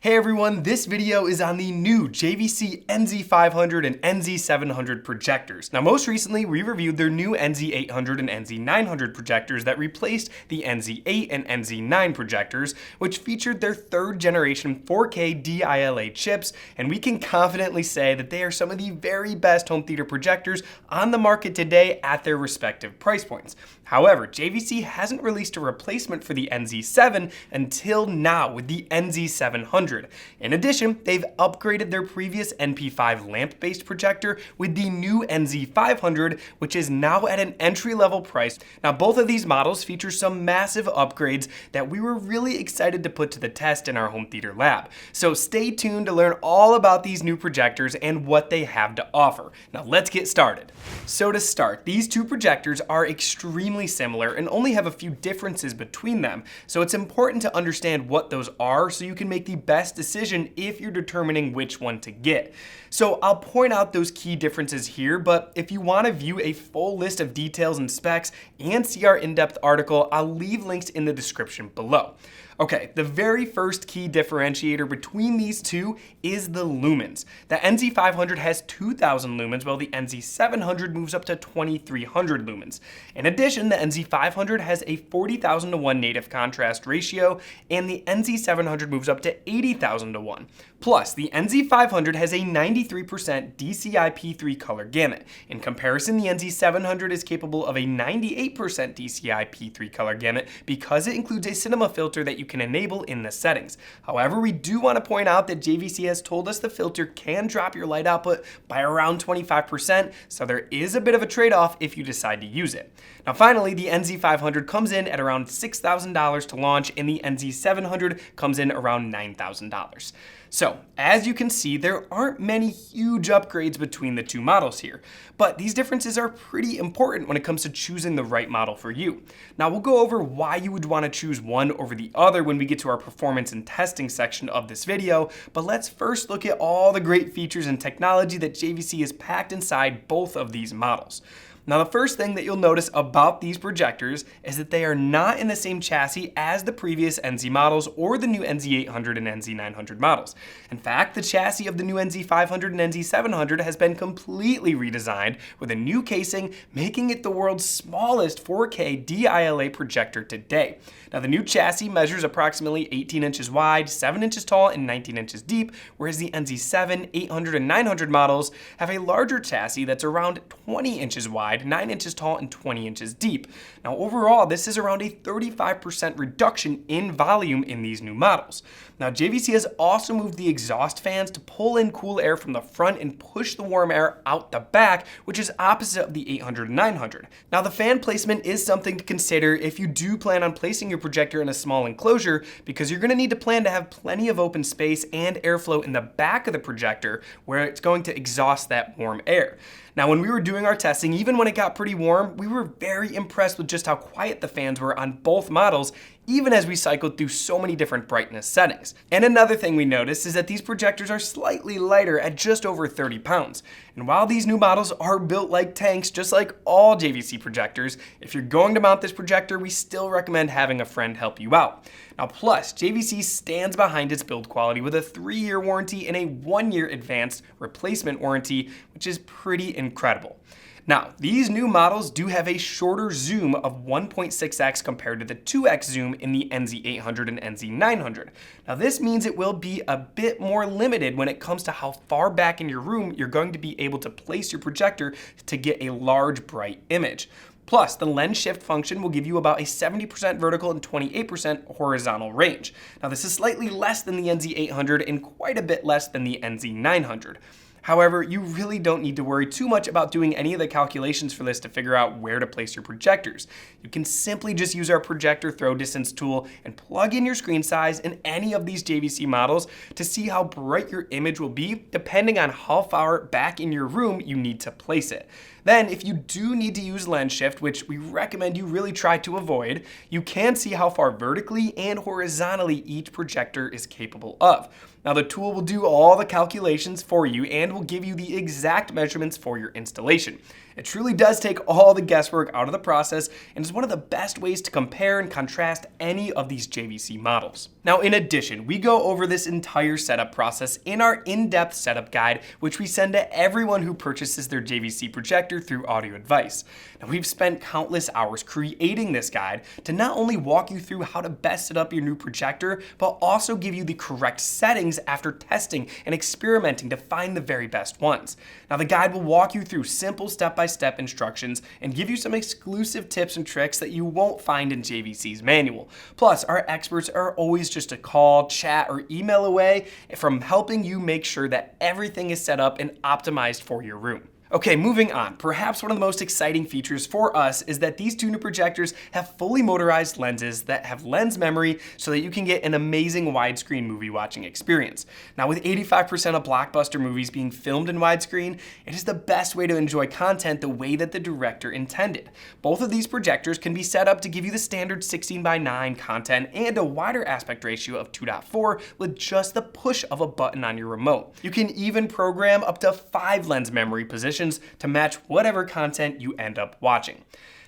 Hey everyone, this video is on the new JVC NZ500 and NZ700 projectors. Now most recently we reviewed their new NZ800 and NZ900 projectors that replaced the NZ8 and NZ9 projectors, which featured their third generation 4K D-ila chips, and we can confidently say that they are some of the very best home theater projectors on the market today at their respective price points. However, JVC hasn't released a replacement for the NZ7 until now with the NZ700. In addition, they've upgraded their previous NP5 lamp-based projector with the new NZ500, which is now at an entry-level price. Now, both of these models feature some massive upgrades that we were really excited to put to the test in our home theater lab. So stay tuned to learn all about these new projectors and what they have to offer. Now, let's get started. So to start, these two projectors are extremely similar and only have a few differences between them. So it's important to understand what those are so you can make the best decision if you're determining which one to get. So I'll point out those key differences here, but if you want to view a full list of details and specs and see our in-depth article, I'll leave links in the description below. Okay, the very first key differentiator between these two is the lumens. The NZ500 has 2,000 lumens, while the NZ700 moves up to 2,300 lumens. In addition, the NZ500 has a 40,000 to 1 native contrast ratio, and the NZ700 moves up to 80,000 to 1. Plus, the NZ500 has a 93% DCI-P3 color gamut. In comparison, the NZ700 is capable of a 98% DCI-P3 color gamut because it includes a cinema filter that you can enable in the settings. However, we do want to point out that JVC has told us the filter can drop your light output by around 25%, so there is a bit of a trade-off if you decide to use it. Now finally, the NZ500 comes in at around $6,000 to launch, and the NZ700 comes in around $9,000. So, as you can see, there aren't many huge upgrades between the two models here, but these differences are pretty important when it comes to choosing the right model for you. Now, we'll go over why you would want to choose one over the other when we get to our performance and testing section of this video, but let's first look at all the great features and technology that JVC has packed inside both of these models. Now, the first thing that you'll notice about these projectors is that they are not in the same chassis as the previous NZ models or the new NZ800 and NZ900 models. In fact, the chassis of the new NZ500 and NZ700 has been completely redesigned with a new casing, making it the world's smallest 4K D-ila projector today. Now, the new chassis measures approximately 18 inches wide, 7 inches tall, and 19 inches deep, whereas the NZ7, 800, and 900 models have a larger chassis that's around 20 inches wide, 9 inches tall, and 20 inches deep. Now overall, this is around a 35% reduction in volume in these new models. Now JVC has also moved the exhaust fans to pull in cool air from the front and push the warm air out the back, which is opposite of the 800 and 900. Now the fan placement is something to consider if you do plan on placing your projector in a small enclosure, because you're going to need to plan to have plenty of open space and airflow in the back of the projector where it's going to exhaust that warm air. Now, when we were doing our testing, even when it got pretty warm, we were very impressed with just how quiet the fans were on both models, even as we cycled through so many different brightness settings. And another thing we noticed is that these projectors are slightly lighter at just over 30 pounds. And while these new models are built like tanks, just like all JVC projectors, if you're going to mount this projector, we still recommend having a friend help you out. Now plus, JVC stands behind its build quality with a 3-year warranty and a 1-year advanced replacement warranty, which is pretty incredible. Now, these new models do have a shorter zoom of 1.6x compared to the 2x zoom in the NZ800 and NZ900. Now, this means it will be a bit more limited when it comes to how far back in your room you're going to be able to place your projector to get a large, bright image. Plus, the lens shift function will give you about a 70% vertical and 28% horizontal range. Now, this is slightly less than the NZ800 and quite a bit less than the NZ900. However, you really don't need to worry too much about doing any of the calculations for this to figure out where to place your projectors. You can simply just use our projector throw distance tool and plug in your screen size in any of these JVC models to see how bright your image will be depending on how far back in your room you need to place it. Then, if you do need to use lens shift, which we recommend you really try to avoid, you can see how far vertically and horizontally each projector is capable of. Now, the tool will do all the calculations for you and will give you the exact measurements for your installation. It truly does take all the guesswork out of the process and is one of the best ways to compare and contrast any of these JVC models. Now, in addition, we go over this entire setup process in our in-depth setup guide, which we send to everyone who purchases their JVC projector through Audio Advice. Now, we've spent countless hours creating this guide to not only walk you through how to best set up your new projector, but also give you the correct settings after testing and experimenting to find the very best ones. Now, the guide will walk you through simple step-by-step instructions and give you some exclusive tips and tricks that you won't find in JVC's manual. Plus, our experts are always just a call, chat, or email away from helping you make sure that everything is set up and optimized for your room. Okay, moving on. Perhaps one of the most exciting features for us is that these two new projectors have fully motorized lenses that have lens memory so that you can get an amazing widescreen movie watching experience. Now, with 85% of blockbuster movies being filmed in widescreen, it is the best way to enjoy content the way that the director intended. Both of these projectors can be set up to give you the standard 16:9 content and a wider aspect ratio of 2.4 with just the push of a button on your remote. You can even program up to 5 lens memory positions to match whatever content you end up watching.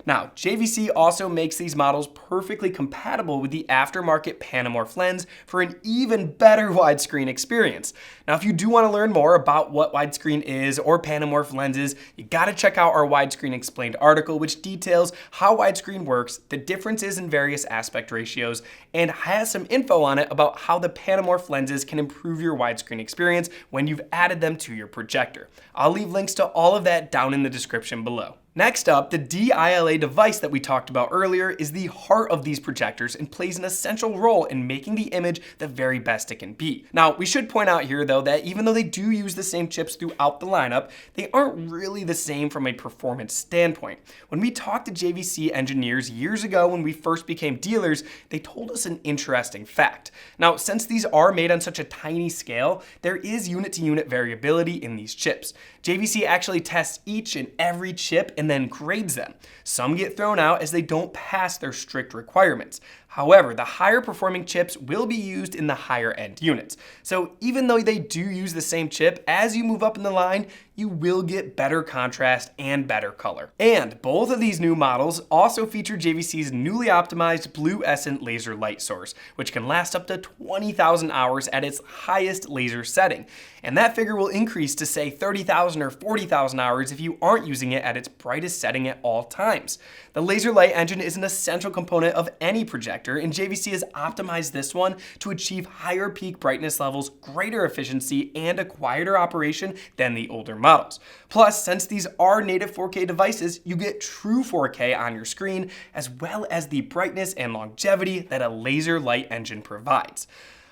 Now, JVC also makes these models perfectly compatible with the aftermarket Panamorph lens for an even better widescreen experience. Now, if you do want to learn more about what widescreen is or Panamorph lenses, you gotta check out our Widescreen Explained article, which details how widescreen works, the differences in various aspect ratios, and has some info on it about how the Panamorph lenses can improve your widescreen experience when you've added them to your projector. I'll leave links to all of that down in the description below. Next up, the D-ila device that we talked about earlier is the heart of these projectors and plays an essential role in making the image the very best it can be. Now, we should point out here though that even though they do use the same chips throughout the lineup, they aren't really the same from a performance standpoint. When we talked to JVC engineers years ago when we first became dealers, they told us an interesting fact. Now, since these are made on such a tiny scale, there is unit-to-unit variability in these chips. JVC actually tests each and every chip and then grades them. Some get thrown out as they don't pass their strict requirements. However, the higher performing chips will be used in the higher end units. So even though they do use the same chip, as you move up in the line, you will get better contrast and better color. And both of these new models also feature JVC's newly optimized BLU-Escent Laser Light source, which can last up to 20,000 hours at its highest laser setting. And that figure will increase to say 30,000 or 40,000 hours if you aren't using it at its brightest setting at all times. The laser light engine is an essential component of any projector, and JVC has optimized this one to achieve higher peak brightness levels, greater efficiency, and a quieter operation than the older models. Plus, since these are native 4K devices, you get true 4K on your screen, as well as the brightness and longevity that a laser light engine provides.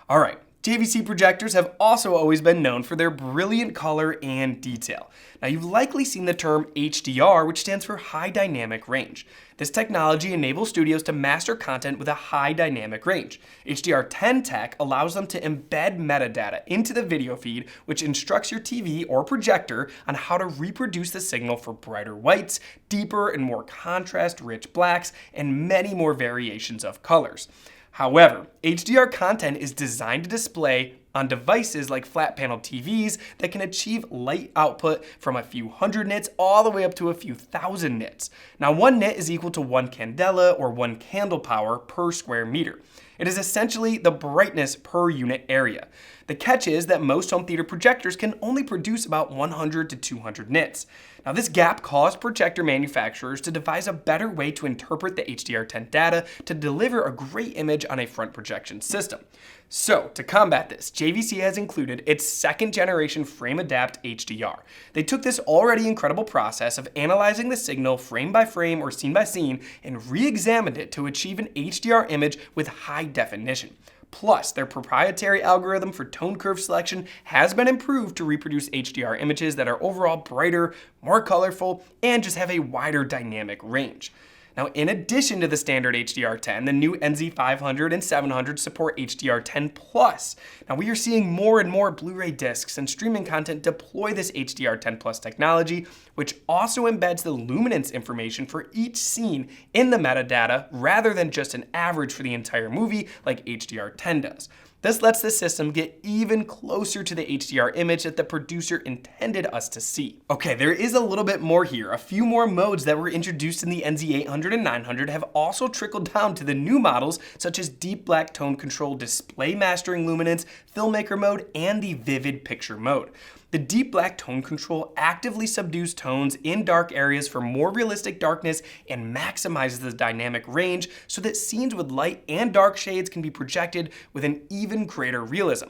All right. JVC projectors have also always been known for their brilliant color and detail. Now, you've likely seen the term HDR, which stands for High Dynamic Range. This technology enables studios to master content with a high dynamic range. HDR10 tech allows them to embed metadata into the video feed, which instructs your TV or projector on how to reproduce the signal for brighter whites, deeper and more contrast-rich blacks, and many more variations of colors. However, HDR content is designed to display on devices like flat panel TVs that can achieve light output from a few hundred nits all the way up to a few thousand nits. Now, 1 nit is equal to 1 candela or 1 candle power per square meter. It is essentially the brightness per unit area. The catch is that most home theater projectors can only produce about 100 to 200 nits. Now, this gap caused projector manufacturers to devise a better way to interpret the HDR10 data to deliver a great image on a front projection system. So, to combat this, JVC has included its 2nd generation Frame Adapt HDR. They took this already incredible process of analyzing the signal frame by frame or scene by scene and re-examined it to achieve an HDR image with high definition. Plus, their proprietary algorithm for tone curve selection has been improved to reproduce HDR images that are overall brighter, more colorful, and just have a wider dynamic range. Now, in addition to the standard HDR10, the new NZ500 and 700 support HDR10+. Now, we are seeing more and more Blu-ray discs and streaming content deploy this HDR10+ technology, which also embeds the luminance information for each scene in the metadata rather than just an average for the entire movie like HDR10 does. This lets the system get even closer to the HDR image that the producer intended us to see. Okay, there is a little bit more here. A few more modes that were introduced in the NZ800 and 900 have also trickled down to the new models, such as deep black tone control, display mastering luminance, filmmaker mode, and the vivid picture mode. The deep black tone control actively subdues tones in dark areas for more realistic darkness and maximizes the dynamic range so that scenes with light and dark shades can be projected with an even greater realism.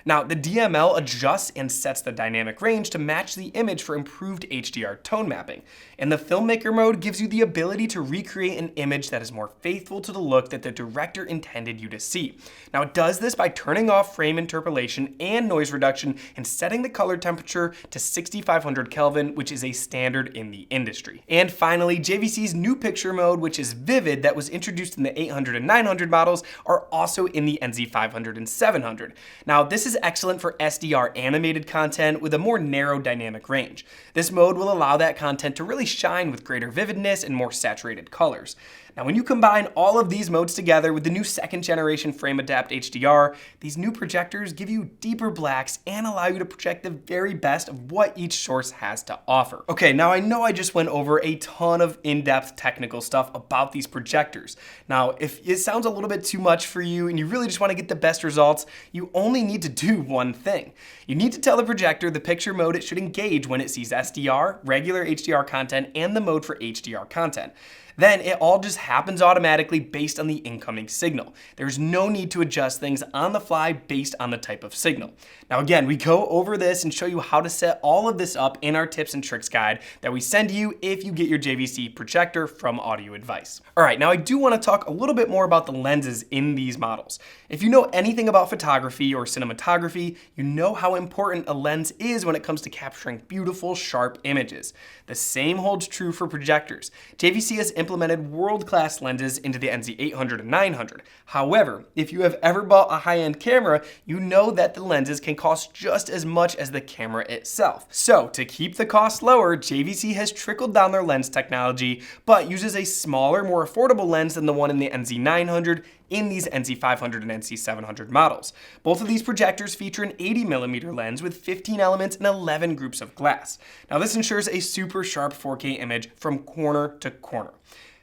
Now, the DML adjusts and sets the dynamic range to match the image for improved HDR tone mapping. And the filmmaker mode gives you the ability to recreate an image that is more faithful to the look that the director intended you to see. Now, it does this by turning off frame interpolation and noise reduction and setting the color temperature to 6500 Kelvin, which is a standard in the industry. And finally, JVC's new picture mode, which is vivid, that was introduced in the 800 and 900 models, are also in the NZ500 and 700. Now, this is excellent for SDR animated content with a more narrow dynamic range. This mode will allow that content to really shine with greater vividness and more saturated colors. Now, when you combine all of these modes together with the new second generation Frame Adapt HDR, these new projectors give you deeper blacks and allow you to project the very best of what each source has to offer. Okay, now I know I just went over a ton of in-depth technical stuff about these projectors. Now, if it sounds a little bit too much for you and you really just want to get the best results, you only need to do one thing. You need to tell the projector the picture mode it should engage when it sees SDR, regular HDR content, and the mode for HDR content. Then it all just happens automatically based on the incoming signal. There's no need to adjust things on the fly based on the type of signal. Now again, we go over this and show you how to set all of this up in our tips and tricks guide that we send you if you get your JVC projector from Audio Advice. All right, now I do want to talk a little bit more about the lenses in these models. If you know anything about photography or cinematography, you know how important a lens is when it comes to capturing beautiful, sharp images. The same holds true for projectors. JVC has implemented world-class lenses into the NZ800 and 900. However, if you have ever bought a high-end camera, you know that the lenses can cost just as much as the camera itself. So, to keep the cost lower, JVC has trickled down their lens technology, but uses a smaller, more affordable lens than the one in the NZ900 in these NZ500 and NZ700 models. Both of these projectors feature an 80mm lens with 15 elements and 11 groups of glass. Now, this ensures a super sharp 4K image from corner to corner.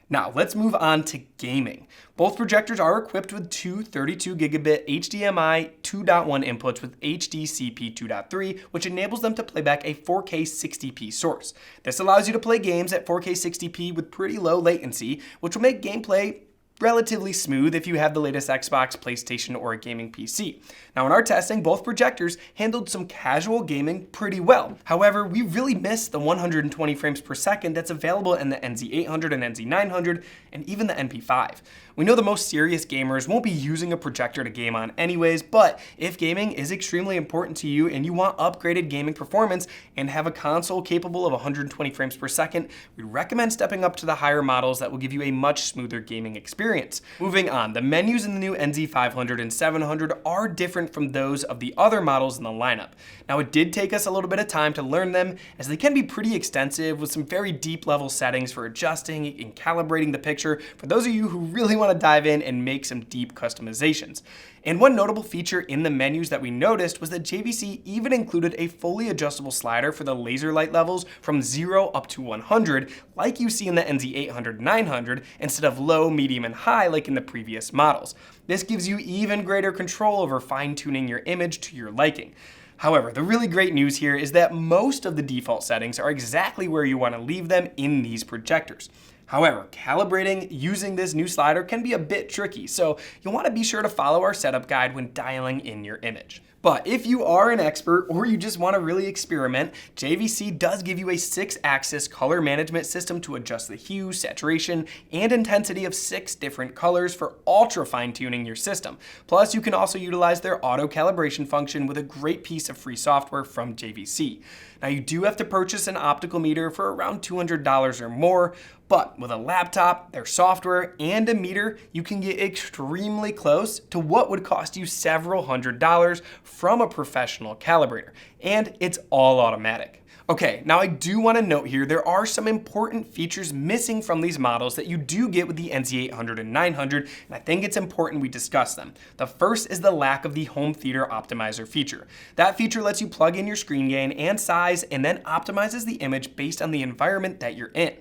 Now, let's move on to gaming. Both projectors are equipped with two 32GB HDMI 2.1 inputs with HDCP 2.3, which enables them to play back a 4K 60p source. This allows you to play games at 4K 60p with pretty low latency, which will make gameplay relatively smooth if you have the latest Xbox, PlayStation, or a gaming PC. Now, in our testing, both projectors handled some casual gaming pretty well. However, we really missed the 120 frames per second that's available in the NZ800 and NZ900, and even the NP5. We know the most serious gamers won't be using a projector to game on anyways, but if gaming is extremely important to you and you want upgraded gaming performance and have a console capable of 120 frames per second, we recommend stepping up to the higher models that will give you a much smoother gaming experience. Moving on, the menus in the new NZ500 and 700 are different from those of the other models in the lineup. Now, it did take us a little bit of time to learn them, as they can be pretty extensive with some very deep level settings for adjusting and calibrating the picture for those of you who really want to dive in and make some deep customizations. And one notable feature in the menus that we noticed was that JVC even included a fully adjustable slider for the laser light levels from 0 up to 100, like you see in the NZ800 900, instead of low, medium, and high like in the previous models. This gives you even greater control over fine-tuning your image to your liking. However, the really great news here is that most of the default settings are exactly where you want to leave them in these projectors. However, calibrating using this new slider can be a bit tricky, so you'll want to be sure to follow our setup guide when dialing in your image. But if you are an expert or you just want to really experiment, JVC does give you a 6-axis color management system to adjust the hue, saturation, and intensity of 6 different colors for ultra fine tuning your system. Plus, you can also utilize their auto calibration function with a great piece of free software from JVC. Now, you do have to purchase an optical meter for around $200 or more, but with a laptop, their software, and a meter, you can get extremely close to what would cost you several $100s from a professional calibrator, and it's all automatic. Okay, now I do want to note here, there are some important features missing from these models that you do get with the NZ800 and 900, and I think it's important we discuss them. The first is the lack of the home theater optimizer feature. That feature lets you plug in your screen gain and size and then optimizes the image based on the environment that you're in.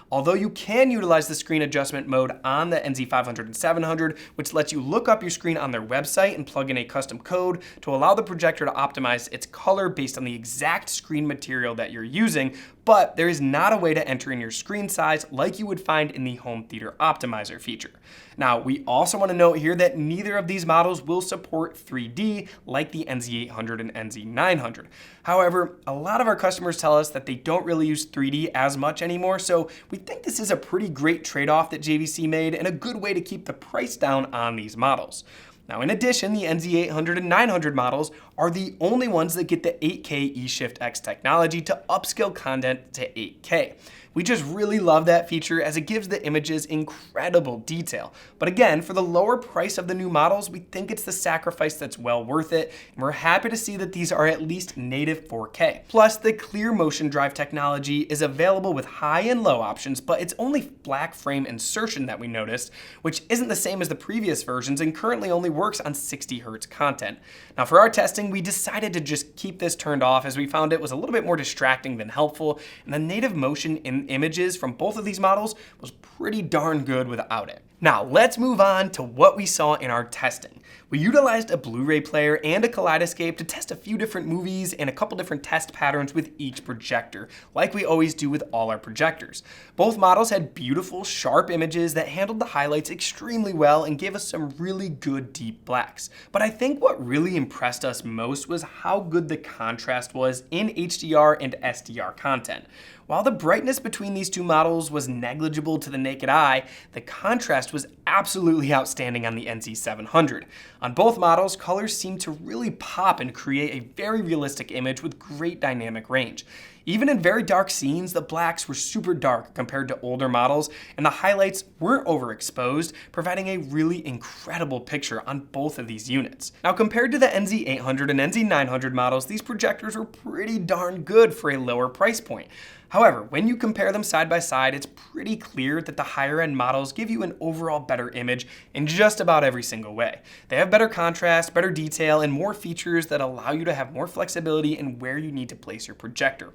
Although you can utilize the screen adjustment mode on the NZ500 and 700, which lets you look up your screen on their website and plug in a custom code to allow the projector to optimize its color based on the exact screen material that you're using, but there is not a way to enter in your screen size like you would find in the home theater optimizer feature. Now, we also want to note here that neither of these models will support 3D like the NZ800 and NZ900. However, a lot of our customers tell us that they don't really use 3D as much anymore, so we think this is a pretty great trade-off that JVC made and a good way to keep the price down on these models. Now, in addition, the NZ800 and 900 models are the only ones that get the 8K eShift-X technology to upscale content to 8K. We just really love that feature as it gives the images incredible detail. But again, for the lower price of the new models, we think it's the sacrifice that's well worth it, and we're happy to see that these are at least native 4K. Plus, the clear motion drive technology is available with high and low options, but it's only black frame insertion that we noticed, which isn't the same as the previous versions and currently only works on 60 Hz content. Now, for our testing, we decided to just keep this turned off as we found it was a little bit more distracting than helpful, and the native motion in images from both of these models was pretty darn good without it. Now, let's move on to what we saw in our testing. We utilized a Blu-ray player and a kaleidoscope to test a few different movies and a couple different test patterns with each projector, like we always do with all our projectors. Both models had beautiful, sharp images that handled the highlights extremely well and gave us some really good deep blacks. But I think what really impressed us most was how good the contrast was in HDR and SDR content. While the brightness between these two models was negligible to the naked eye, the contrast was absolutely outstanding on the NZ700. On both models, colors seemed to really pop and create a very realistic image with great dynamic range. Even in very dark scenes, the blacks were super dark compared to older models, and the highlights weren't overexposed, providing a really incredible picture on both of these units. Now, compared to the NZ800 and NZ900 models, these projectors were pretty darn good for a lower price point. However, when you compare them side by side, it's pretty clear that the higher end models give you an overall better image in just about every single way. They have better contrast, better detail, and more features that allow you to have more flexibility in where you need to place your projector.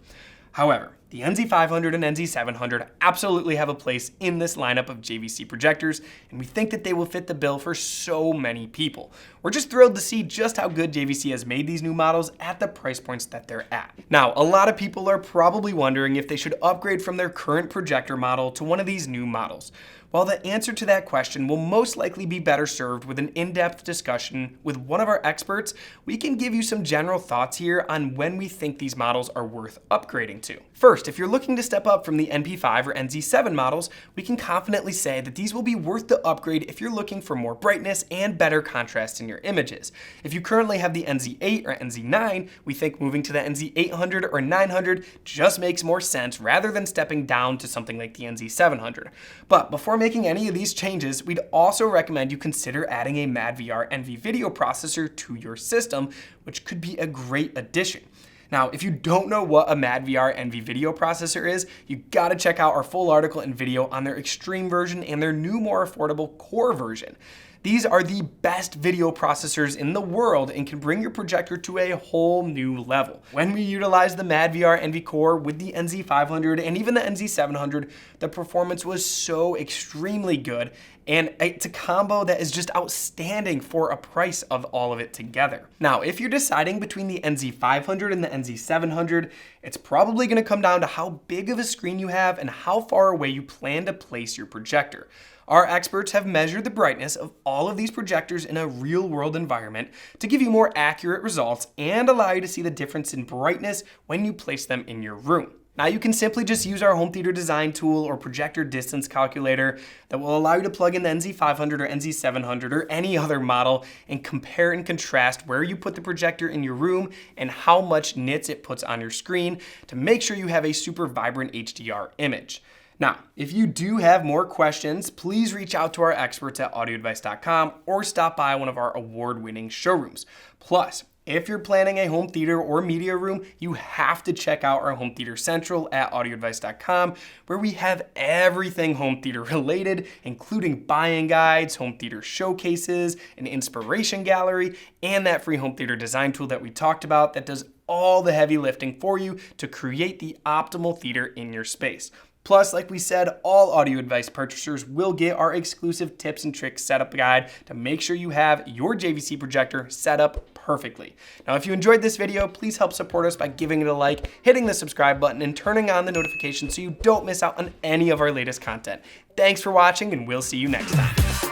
However, the NZ500 and NZ700 absolutely have a place in this lineup of JVC projectors, and we think that they will fit the bill for so many people. We're just thrilled to see just how good JVC has made these new models at the price points that they're at. Now, a lot of people are probably wondering if they should upgrade from their current projector model to one of these new models. While the answer to that question will most likely be better served with an in-depth discussion with one of our experts, we can give you some general thoughts here on when we think these models are worth upgrading to. First, if you're looking to step up from the NP5 or NZ7 models, we can confidently say that these will be worth the upgrade if you're looking for more brightness and better contrast in your images. If you currently have the NZ8 or NZ9, we think moving to the NZ800 or 900 just makes more sense rather than stepping down to something like the NZ700. But before making any of these changes, we'd also recommend you consider adding a MadVR NV video processor to your system, which could be a great addition. Now, if you don't know what a MadVR NV video processor is, you gotta check out our full article and video on their Extreme version and their new, more affordable Core version. These are the best video processors in the world and can bring your projector to a whole new level. When we utilize the MadVR NV Core with the NZ500 and even the NZ700, the performance was so extremely good, and it's a combo that is just outstanding for a price of all of it together. Now, if you're deciding between the NZ500 and the NZ700, it's probably gonna come down to how big of a screen you have and how far away you plan to place your projector. Our experts have measured the brightness of all of these projectors in a real-world environment to give you more accurate results and allow you to see the difference in brightness when you place them in your room. Now you can simply just use our home theater design tool or projector distance calculator that will allow you to plug in the NZ500 or NZ700 or any other model and compare and contrast where you put the projector in your room and how much nits it puts on your screen to make sure you have a super vibrant HDR image. Now, if you do have more questions, please reach out to our experts at audioadvice.com or stop by one of our award-winning showrooms. Plus, if you're planning a home theater or media room, you have to check out our Home Theater Central at audioadvice.com, where we have everything home theater related, including buying guides, home theater showcases, an inspiration gallery, and that free home theater design tool that we talked about that does all the heavy lifting for you to create the optimal theater in your space. Plus, like we said, all Audio Advice purchasers will get our exclusive tips and tricks setup guide to make sure you have your JVC projector set up perfectly. Now, if you enjoyed this video, please help support us by giving it a like, hitting the subscribe button, and turning on the notifications so you don't miss out on any of our latest content. Thanks for watching, and we'll see you next time.